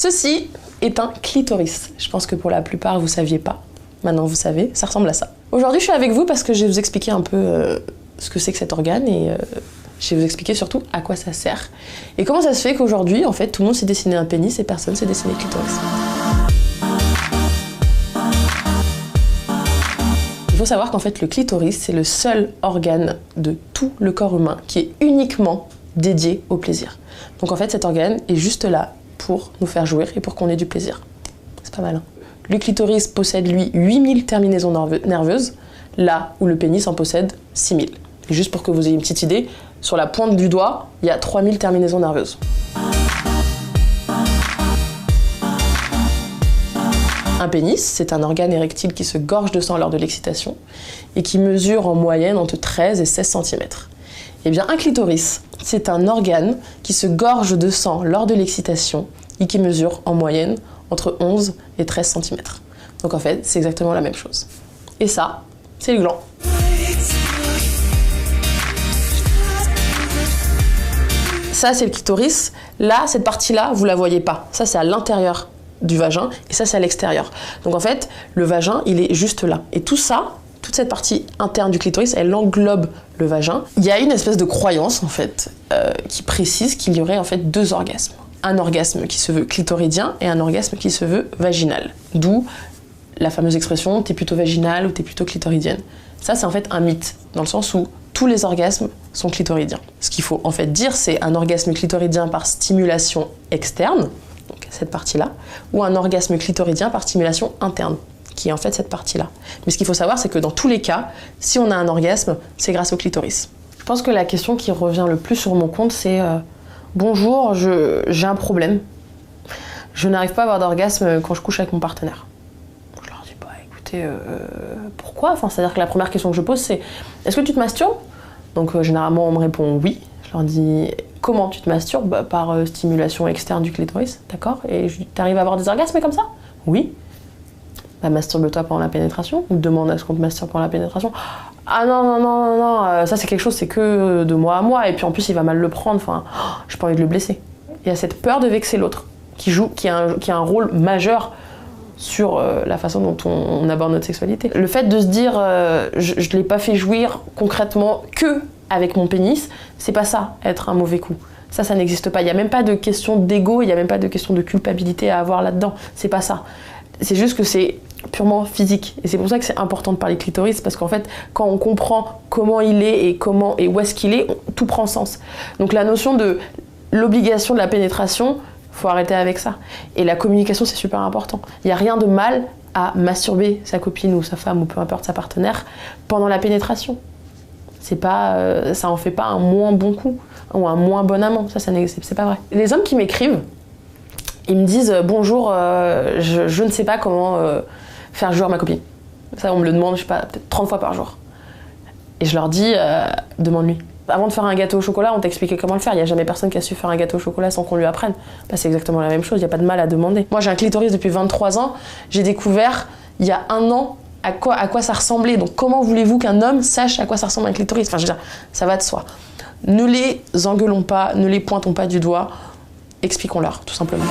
Ceci est un clitoris. Je pense que pour la plupart, vous ne saviez pas. Maintenant, vous savez, ça ressemble à ça. Aujourd'hui, je suis avec vous parce que je vais vous expliquer un peu ce que c'est que cet organe et je vais vous expliquer surtout à quoi ça sert. Et comment ça se fait qu'aujourd'hui, en fait, tout le monde s'est dessiné un pénis et personne s'est dessiné le clitoris. Il faut savoir qu'en fait, le clitoris, c'est le seul organe de tout le corps humain qui est uniquement dédié au plaisir. Donc en fait, cet organe est juste là pour nous faire jouir et pour qu'on ait du plaisir. C'est pas mal, hein? Le clitoris possède, lui, 8000 terminaisons nerveuses, là où le pénis en possède 6000. Et juste pour que vous ayez une petite idée, sur la pointe du doigt, il y a 3000 terminaisons nerveuses. Un pénis, c'est un organe érectile qui se gorge de sang lors de l'excitation et qui mesure en moyenne entre 13 et 16 cm. Eh bien, un clitoris, c'est un organe qui se gorge de sang lors de l'excitation et qui mesure en moyenne entre 11 et 13 cm. Donc en fait, c'est exactement la même chose. Et ça, c'est le gland. Ça, c'est le clitoris. Là, cette partie-là, vous la voyez pas. Ça, c'est à l'intérieur du vagin et ça, c'est à l'extérieur. Donc en fait, le vagin, il est juste là. Et tout ça, toute cette partie interne du clitoris, elle englobe le vagin. Il y a une espèce de croyance, en fait, qui précise qu'il y aurait en fait deux orgasmes. Un orgasme qui se veut clitoridien et un orgasme qui se veut vaginal. D'où la fameuse expression « t'es plutôt vaginale » ou « t'es plutôt clitoridienne ». Ça, c'est en fait un mythe, dans le sens où tous les orgasmes sont clitoridiens. Ce qu'il faut en fait dire, c'est un orgasme clitoridien par stimulation externe, donc cette partie-là, ou un orgasme clitoridien par stimulation interne, qui est en fait cette partie-là. Mais ce qu'il faut savoir, c'est que dans tous les cas, si on a un orgasme, c'est grâce au clitoris. Je pense que la question qui revient le plus sur mon compte, c'est bonjour, j'ai un problème. Je n'arrive pas à avoir d'orgasme quand je couche avec mon partenaire. Je leur dis, bah écoutez, pourquoi? Enfin, c'est-à-dire que la première question que je pose, c'est est-ce que tu te masturbes? Donc généralement, on me répond oui. Je leur dis, comment tu te masturbes? Bah, par stimulation externe du clitoris, d'accord? Et tu arrives à avoir des orgasmes comme ça? Oui. Bah, masturbe-toi pendant la pénétration ou demande à ce qu'on te masturbe pendant la pénétration. Ah non, ça c'est quelque chose, c'est que de moi à moi, et puis en plus il va mal le prendre, enfin, j'ai pas envie de le blesser. Il y a cette peur de vexer l'autre qui a un rôle majeur sur la façon dont on aborde notre sexualité. Le fait de se dire je l'ai pas fait jouir concrètement que avec mon pénis, c'est pas ça, être un mauvais coup. Ça n'existe pas. Il n'y a même pas de question d'ego, il n'y a même pas de question de culpabilité à avoir là-dedans. C'est pas ça. C'est juste que c'est purement physique. Et c'est pour ça que c'est important de parler de clitoris, parce qu'en fait, quand on comprend comment il est et où est-ce qu'il est, tout prend sens. Donc la notion de l'obligation de la pénétration, faut arrêter avec ça. Et la communication, c'est super important. Il n'y a rien de mal à masturber sa copine ou sa femme ou peu importe sa partenaire pendant la pénétration. C'est pas, ça en fait pas un moins bon coup ou un moins bon amant. Ça c'est pas vrai. Les hommes qui m'écrivent, ils me disent bonjour, je ne sais pas comment faire jouir ma copine. Ça, on me le demande, je sais pas, peut-être 30 fois par jour. Et je leur dis, demande-lui. Avant de faire un gâteau au chocolat, on t'expliquait comment le faire. Il n'y a jamais personne qui a su faire un gâteau au chocolat sans qu'on lui apprenne. Bah, c'est exactement la même chose, il n'y a pas de mal à demander. Moi, j'ai un clitoris depuis 23 ans. J'ai découvert, il y a un an, à quoi ça ressemblait. Donc, comment voulez-vous qu'un homme sache à quoi ça ressemble un clitoris? Enfin, je veux dire, ça va de soi. Ne les engueulons pas, ne les pointons pas du doigt. Expliquons-leur, tout simplement.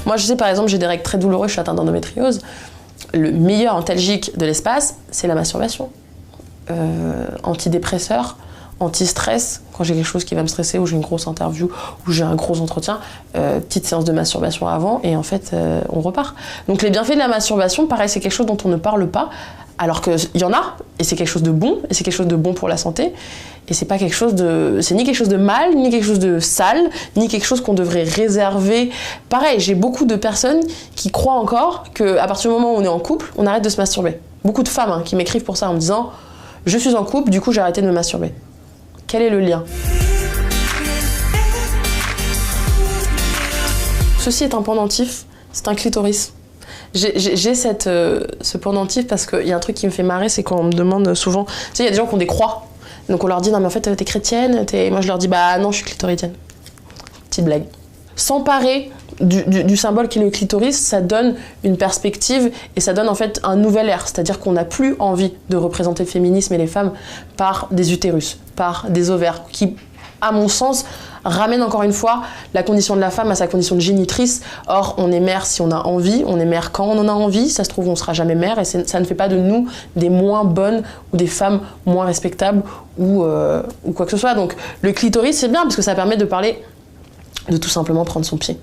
Moi, je sais, par exemple, j'ai des règles très douloureuses, je suis atteinte d'endométriose. Le meilleur antalgique de l'espace, c'est la masturbation. Antidépresseur, anti-stress, quand j'ai quelque chose qui va me stresser, ou j'ai une grosse interview, ou j'ai un gros entretien, petite séance de masturbation avant, et en fait, on repart. Donc les bienfaits de la masturbation, pareil, c'est quelque chose dont on ne parle pas, alors qu'il y en a, et c'est quelque chose de bon, et c'est quelque chose de bon pour la santé, et c'est pas quelque chose de... c'est ni quelque chose de mal, ni quelque chose de sale, ni quelque chose qu'on devrait réserver. Pareil, j'ai beaucoup de personnes qui croient encore qu'à partir du moment où on est en couple, on arrête de se masturber. Beaucoup de femmes qui m'écrivent pour ça en me disant « je suis en couple, du coup j'ai arrêté de me masturber ». Quel est le lien? Ceci est un pendentif, c'est un clitoris. J'ai ce pendentif parce qu'il y a un truc qui me fait marrer, c'est quand on me demande souvent... Tu sais, il y a des gens qui ont des croix. Donc on leur dit, non mais en fait t'es chrétienne, moi je leur dis, bah non je suis clitoridienne. Petite blague. S'emparer du symbole qui est le clitoris, ça donne une perspective et ça donne en fait un nouvel air. C'est-à-dire qu'on n'a plus envie de représenter le féminisme et les femmes par des utérus, par des ovaires, qui, à mon sens, ramène encore une fois la condition de la femme à sa condition de génitrice. Or, on est mère si on a envie, on est mère quand on en a envie. Ça se trouve, on sera jamais mère et ça ne fait pas de nous des moins bonnes ou des femmes moins respectables ou quoi que ce soit. Donc, le clitoris, c'est bien parce que ça permet de parler, de tout simplement prendre son pied.